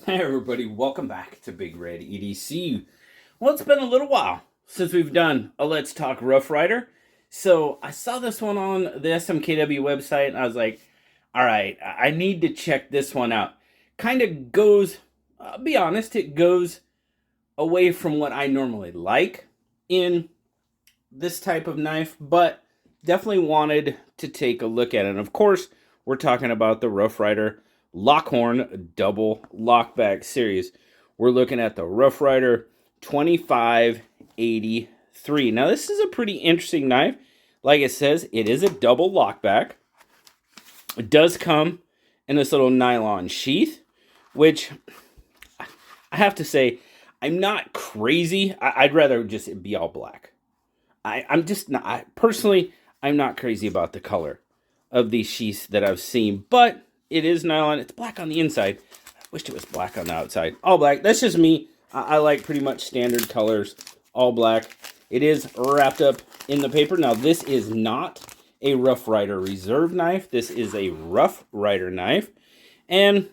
Hey everybody, welcome back to Big Red EDC. Well, it's been a little while since we've done a Let's Talk Rough Rider. So I saw this one on the SMKW website and I was like, all right, I need to check this one out. Kind of goes, I'll be honest, it goes away from what I normally like in this type of knife, but definitely wanted to take a look at it. And of course, we're talking about the Rough Rider Lockhorn double lockback series. We're looking at the Rough Rider 2583. Now, this is a pretty interesting knife. Like it says, it is a double lockback. It does come in this little nylon sheath, which I have to say, I'm not crazy. I'd rather just be all black. I'm just not, personally, I'm not crazy about the color of these sheaths that I've seen, but it is nylon. It's black on the inside. I wished it was black on the outside. All black. That's just me. I like pretty much standard colors. All black. It is wrapped up in the paper. Now, this is not a Rough Rider Reserve knife. This is a Rough Rider knife. And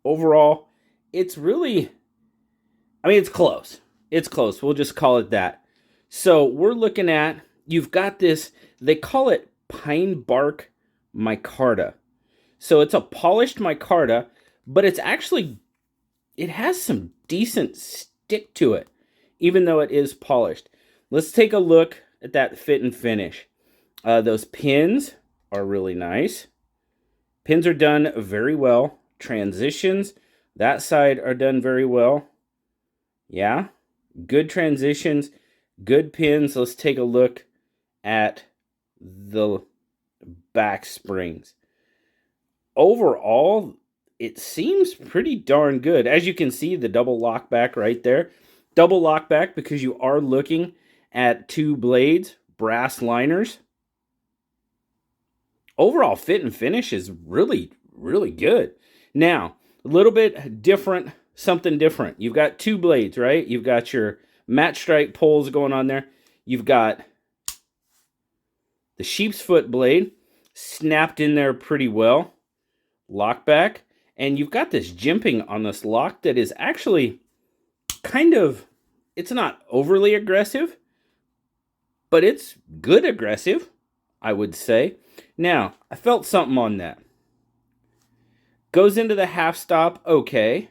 overall, it's really, I mean, it's close. It's close. We'll just call it that. So we're looking at, you've got this, they call it pine bark micarta. So it's a polished micarta, but it's actually, it has some decent stick to it, even though it is polished. Let's take a look at that fit and finish. Those pins are really nice. Pins are done very well. Transitions, that side are done very well. Yeah, good transitions. Good pins. Let's take a look at the back springs. Overall, it seems pretty darn good. As you can see, the double lockback right there. Double lockback because you are looking at two blades, brass liners. Overall fit and finish is really, really good. Now, a little bit different, something different. You've got two blades, right? You've got your matte stripe poles going on there. You've got the sheep's foot blade snapped in there pretty well. Lockback. And you've got this jimping on this lock that is actually kind of, it's not overly aggressive, but it's good aggressive, I would say. Now, I felt something on that. Goes into the half stop, okay.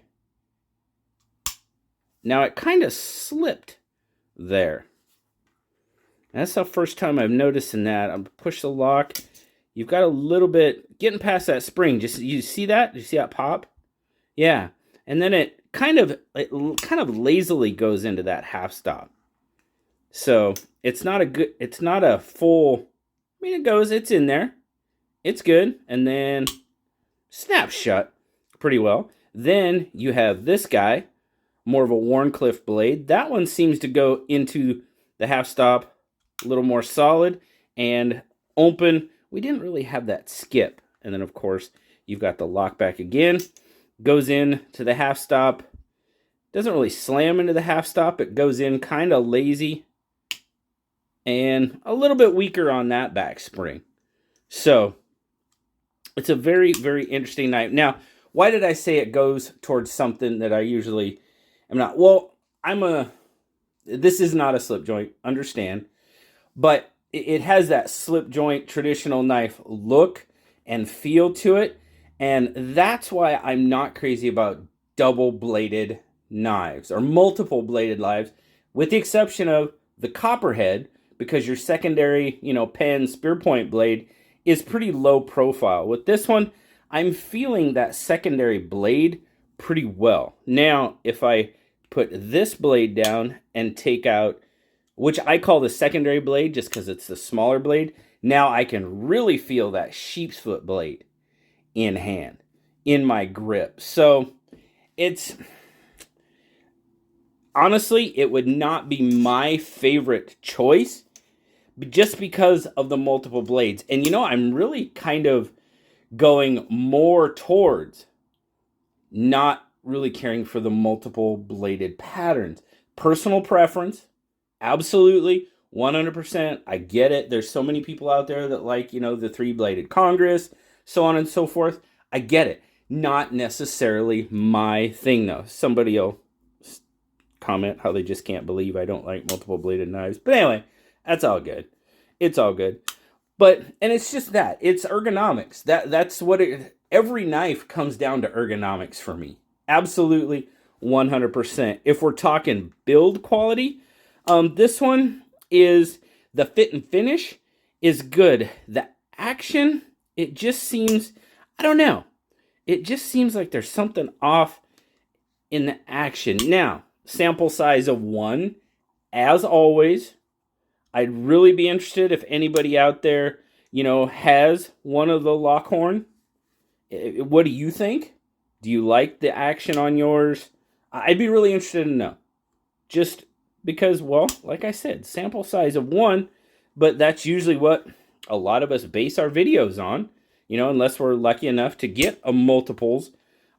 Now, it kind of slipped there. That's the first time I've noticed in that. I'm push the lock. You've got a little bit, getting past that spring. Just, you see that? You see that pop? Yeah. And then it kind of lazily goes into that half stop. So, it's not a full, I mean, it's in there. It's good. And then, snaps shut pretty well. Then, you have this guy. More of a Wharncliffe blade. That one seems to go into the half stop a little more solid and open. We didn't really have that skip. And then, of course, you've got the lockback again. Goes in to the half stop. Doesn't really slam into the half stop. It goes in kind of lazy and a little bit weaker on that back spring. So, it's a very, very interesting knife. Now, why did I say it goes towards something that I usually I'm not? Well, this is not a slip joint, understand. But it has that slip joint traditional knife look and feel to it. And that's why I'm not crazy about double bladed knives or multiple bladed knives, with the exception of the copperhead, because your secondary, pen spear point blade is pretty low profile. With this one, I'm feeling that secondary blade pretty well. Now, if I put this blade down and take out, which I call the secondary blade just because it's the smaller blade, now I can really feel that sheep's foot blade in hand, in my grip. So it's, honestly, it would not be my favorite choice just because of the multiple blades. And I'm really kind of going more towards not really caring for the multiple bladed patterns. Personal preference, absolutely, 100%. I get it. There's so many people out there that like, the three-bladed Congress, so on and so forth. I get it. Not necessarily my thing, though. Somebody will comment how they just can't believe I don't like multiple bladed knives. But anyway, that's all good. It's all good. But, and it's just that. It's ergonomics. That's what it, every knife comes down to ergonomics for me. Absolutely 100%. If we're talking build quality, this one is, the fit and finish is good. The action, it just seems, I don't know. It just seems like there's something off in the action. Now, sample size of 1, as always. I'd really be interested if anybody out there, you know, has one of the Lockhorn. What do you think? Do you like the action on yours? I'd be really interested to know. Just because, well, like I said, sample size of 1, but that's usually what a lot of us base our videos on, you know, unless we're lucky enough to get a multiples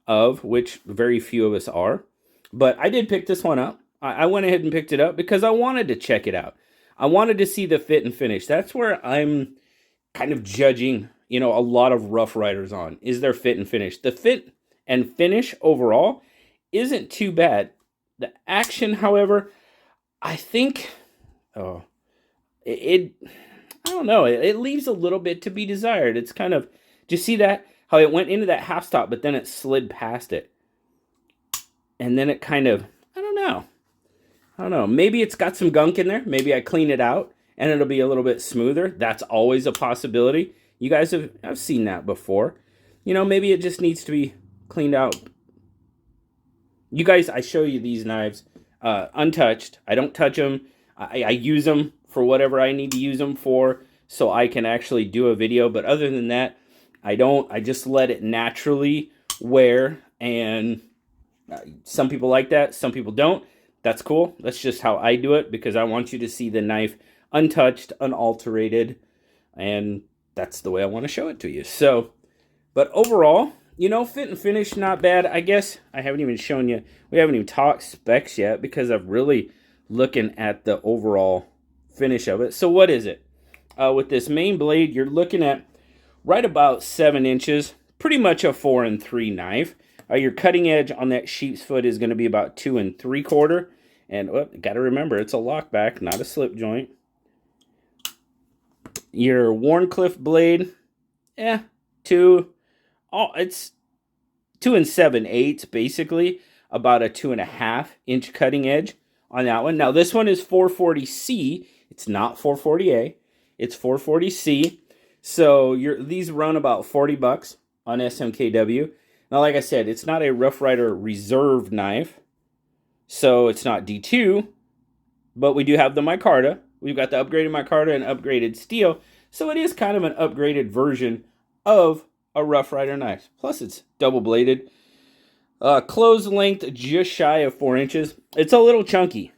of, which very few of us are. But I did pick this one up. I went ahead and picked it up because I wanted to check it out. I wanted to see the fit and finish. That's where I'm kind of judging, you know, a lot of Rough Riders on, is their fit and finish. The fit and finish overall isn't too bad. The action, however, I think, I don't know, it leaves a little bit to be desired. It's kind of, do you see that? How it went into that half stop, but then it slid past it. And then it kind of, I don't know. Maybe it's got some gunk in there. Maybe I clean it out and it'll be a little bit smoother. That's always a possibility. You guys have seen that before. You know, maybe it just needs to be cleaned out. You guys, I show you these knives untouched. I don't touch them. I use them for whatever I need to use them for, so I can actually do a video. But other than that, I don't. I just let it naturally wear. And some people like that. Some people don't. That's cool. That's just how I do it, because I want you to see the knife untouched, unalterated, and that's the way I want to show it to you. So, but overall, you know, fit and finish, not bad. I guess I haven't even shown you, we haven't even talked specs yet, because I'm really looking at the overall finish of it. So what is it? With this main blade, you're looking at right about 7 inches, pretty much a 4 3 knife. Your cutting edge on that sheep's foot is going to be about 2 3/4. And got to remember, it's a lockback, not a slip joint. Your Wharncliffe blade, it's 2 7/8, basically, about a 2.5 inch cutting edge on that one. Now this one is 440C. It's not 440A. It's 440C. So these run about $40 on SMKW. Now, like I said, it's not a Rough Rider reserve knife, so it's not D2, but we do have the micarta. We've got the upgraded micarta and upgraded steel, so it is kind of an upgraded version of a Rough Rider knife. Plus, it's double-bladed. Closed length just shy of 4 inches. It's a little chunky.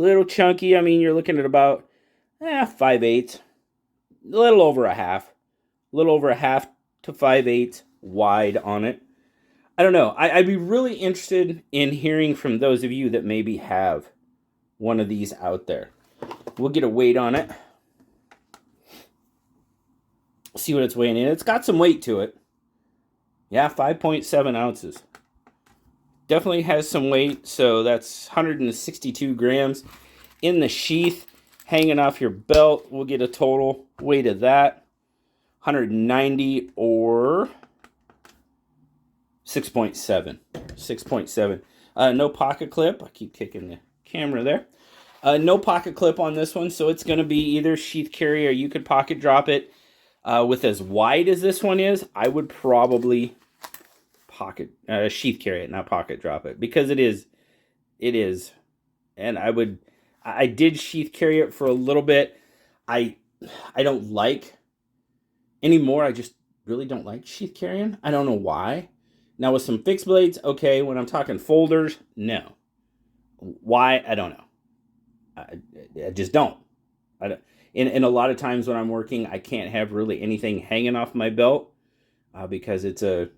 I mean, you're looking at about 5/8, a little over a half to 5/8 wide on it. I don't know. I'd be really interested in hearing from those of you that maybe have one of these out there. We'll get a weight on it. See what it's weighing in. It's got some weight to it. Yeah, 5.7 ounces. Definitely has some weight, so that's 162 grams in the sheath, hanging off your belt. We'll get a total weight of that. 190 or 6.7. 6.7. No pocket clip. I keep kicking the camera there. No pocket clip on this one, so it's going to be either sheath carry or you could pocket drop it. With as wide as this one is, I would probably sheath carry it, not pocket drop it, because it is. And I did sheath carry it for a little bit. I don't like anymore. I just really don't like sheath carrying. I don't know why. Now with some fixed blades, okay. When I'm talking folders, no. Why? I don't know. I just don't. And a lot of times when I'm working, I can't have really anything hanging off my belt because it's a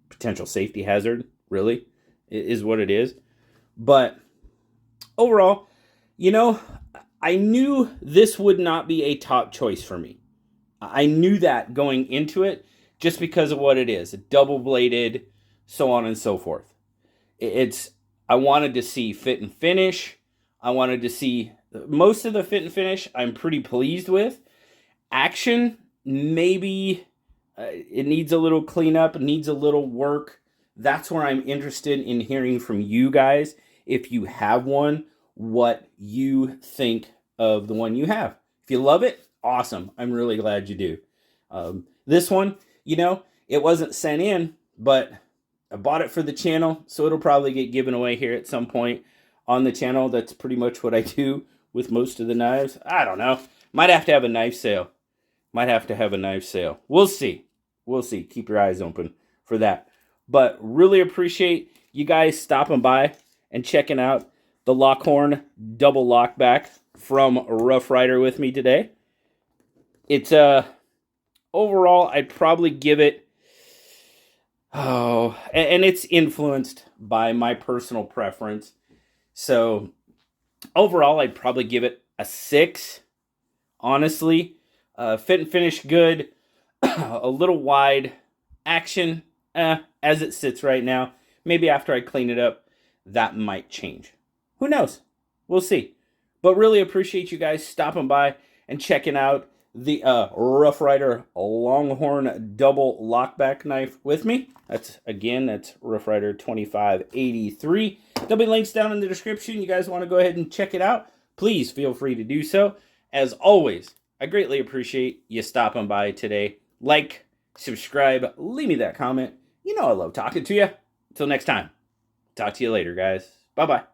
potential safety hazard. Really, it is what it is. But overall, you know, I knew this would not be a top choice for me. I knew that going into it, just because of what it is. Double-bladed, so on and so forth. I wanted to see fit and finish. I wanted to see most of the fit and finish I'm pretty pleased with. Action, maybe it needs a little cleanup, it needs a little work. That's where I'm interested in hearing from you guys. If you have one, what you think of the one you have. If you love it, awesome. I'm really glad you do. This one, you know, it wasn't sent in, but I bought it for the channel, so it'll probably get given away here at some point on the channel. That's pretty much what I do with most of the knives. I don't know. Might have to have a knife sale. Might have to have a knife sale. We'll see. We'll see. Keep your eyes open for that. But really appreciate you guys stopping by and checking out the Lockhorn double lockback from Rough Ryder with me today. It's overall, I'd probably give it, and it's influenced by my personal preference. So overall, I'd probably give it a 6. Honestly, fit and finish good, a little wide. Action, as it sits right now. Maybe after I clean it up, that might change. Who knows? We'll see. But really appreciate you guys stopping by and checking out the Rough Ryder Longhorn double lockback knife with me. That's Rough Ryder 2583. There'll be links down in the description. You guys want to go ahead and check it out, please feel free to do so. As always, I greatly appreciate you stopping by today. Like, subscribe, leave me that comment. You know I love talking to you. Until next time, talk to you later, guys. Bye-bye.